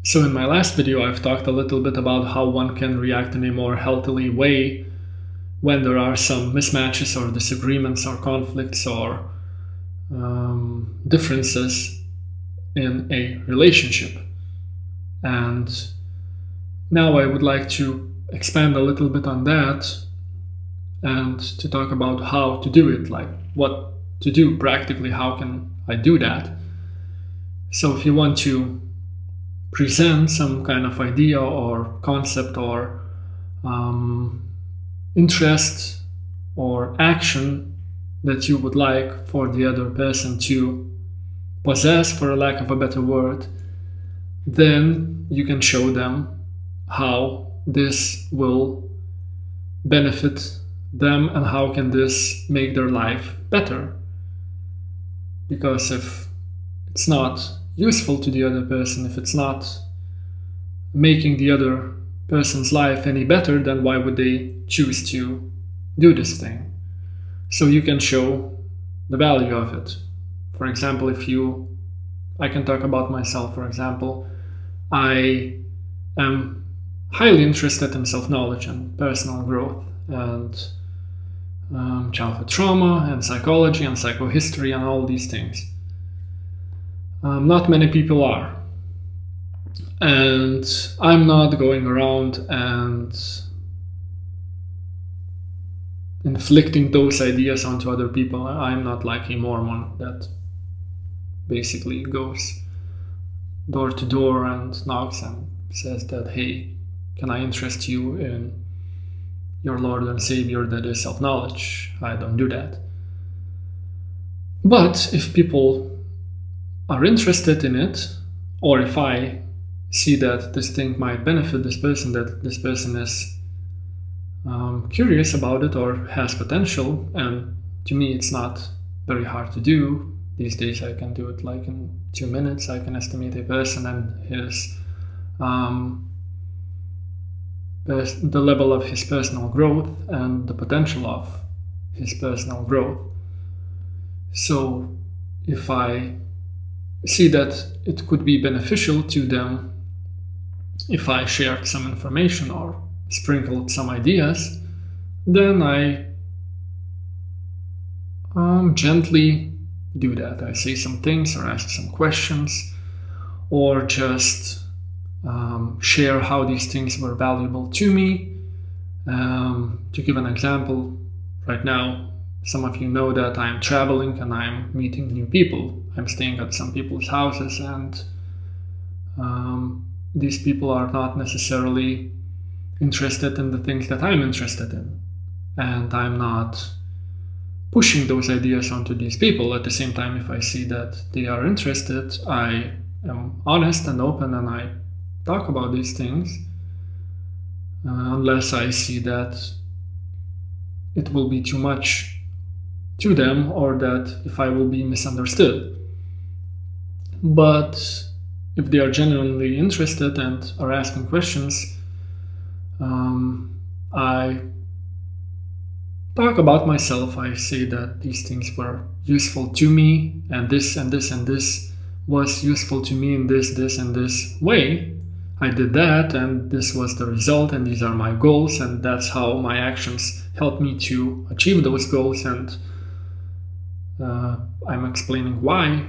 So in my last video, I've talked a little bit about how one can react in a more healthily way when there are some mismatches or disagreements or conflicts or differences in a relationship. And now I would like to expand a little bit on that and to talk about how to do it, like what to do practically, how can I do that. So if you want to present some kind of idea or concept or interest or action that you would like for the other person to possess, for a lack of a better word, then you can show them how this will benefit them and how can this make their life better. Because if it's not useful to the other person, if it's not making the other person's life any better, then why would they choose to do this thing? So you can show the value of it. For example, I can talk about myself, for example, I am highly interested in self-knowledge and personal growth and childhood trauma and psychology and psychohistory and all these things. Not many people are. And I'm not going around and inflicting those ideas onto other people. I'm not like a Mormon that basically goes door to door and knocks and says that, hey, can I interest you in your Lord and Savior that is self-knowledge? I don't do that. But if people are interested in it, or if I see that this thing might benefit this person, that this person is curious about it or has potential, and to me it's not very hard to do. These days I can do it like in 2 minutes. I can estimate a person and his the level of his personal growth and the potential of his personal growth. So if I see that it could be beneficial to them if I shared some information or sprinkled some ideas, then I gently do that. I say some things or ask some questions or just share how these things were valuable to me. To give an example, right now, some of you know that I'm traveling and I'm meeting new people. I'm staying at some people's houses, and these people are not necessarily interested in the things that I'm interested in. And I'm not pushing those ideas onto these people. At the same time, if I see that they are interested, I am honest and open and I talk about these things, unless I see that it will be too much to them or that if I will be misunderstood. But if they are genuinely interested and are asking questions, I talk about myself. I say that these things were useful to me, and this and this and this was useful to me in this and this way. I did that, and this was the result, and these are my goals, and that's how my actions helped me to achieve those goals, and I'm explaining why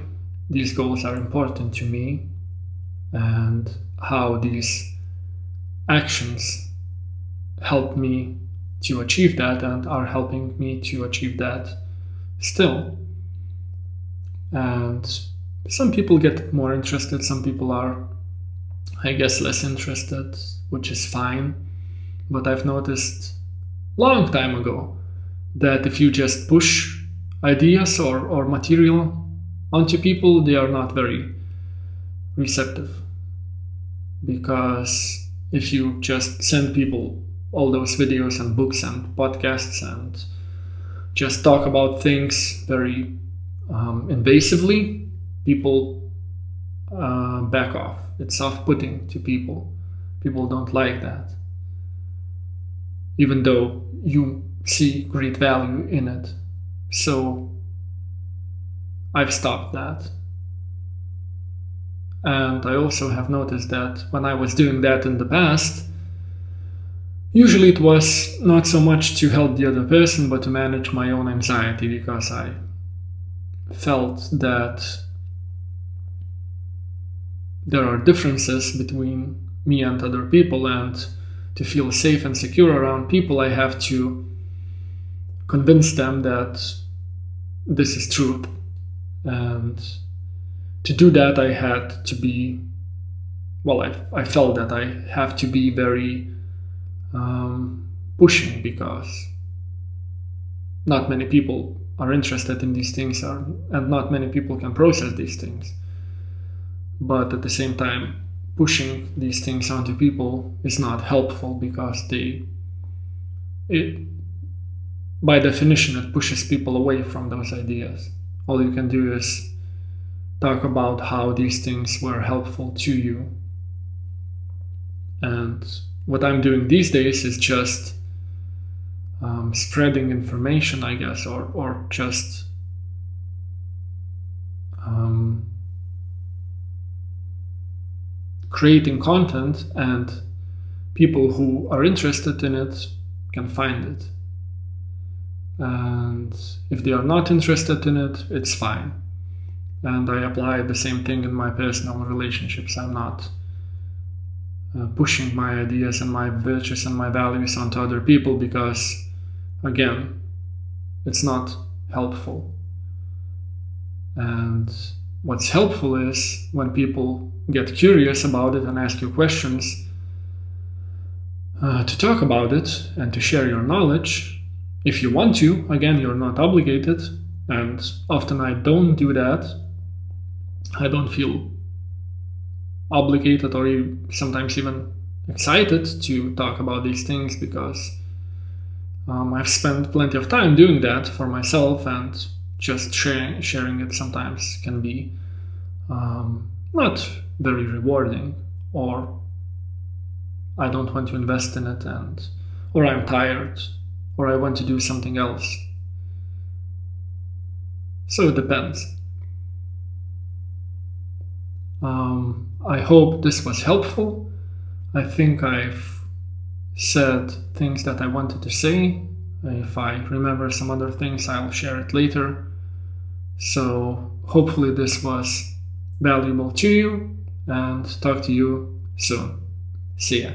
these goals are important to me and how these actions helped me to achieve that and are helping me to achieve that still. And some people get more interested, some people are, I guess, less interested, which is fine. But I've noticed long time ago that if you just push ideas or material onto people, they are not very receptive. Because if you just send people all those videos and books and podcasts and just talk about things very invasively, people back off. It's off-putting to people. People don't like that. Even though you see great value in it. So I've stopped that. And I also have noticed that when I was doing that in the past, usually it was not so much to help the other person, but to manage my own anxiety, because I felt that there are differences between me and other people, and to feel safe and secure around people, I have to convince them that this is truth. And to do that, I had to be, well, I felt that I have to be very pushing, because not many people are interested in these things, and not many people can process these things. But at the same time, pushing these things onto people is not helpful, because by definition, it pushes people away from those ideas. All you can do is talk about how these things were helpful to you. And what I'm doing these days is just spreading information, I guess, or just creating content, and people who are interested in it can find it. And if they are not interested in it, it's fine. And I apply the same thing in my personal relationships. I'm not pushing my ideas and my virtues and my values onto other people, because, again, it's not helpful. And what's helpful is when people get curious about it and ask you questions, to talk about it and to share your knowledge. If you want to, again, you're not obligated, and often I don't do that. I don't feel obligated or sometimes even excited to talk about these things, because I've spent plenty of time doing that for myself, and just sharing it sometimes can be not very rewarding, or I don't want to invest in it, or I'm tired, or I want to do something else. So it depends. I hope this was helpful. I think I've said things that I wanted to say. If I remember some other things, I'll share it later. So hopefully this was valuable to you, and talk to you soon. See ya.